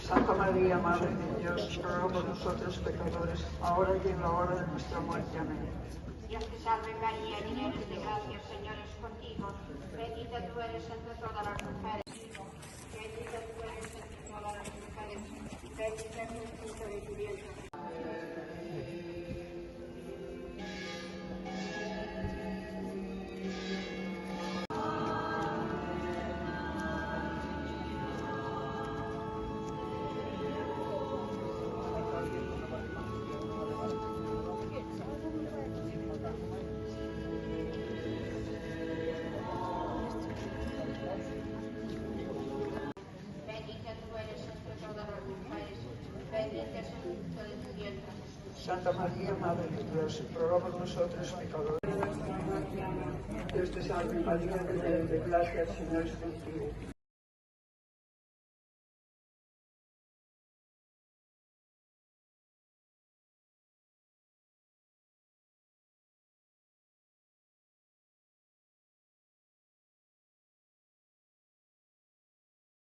Santa María, Madre de Dios, ruega por nosotros pecadores, ahora y en la hora de nuestra muerte. Amén. Dios te salve María, llena eres de gracia, el Señor es contigo. Bendita tú eres entre todas las mujeres. Bendita tú eres entre todas las mujeres. Bendita es el fruto de tu vientre. Santa María, Madre de Dios, ruega por nosotros pecadores. Dios te salve María, llena eres de gracia, el Señor es contigo.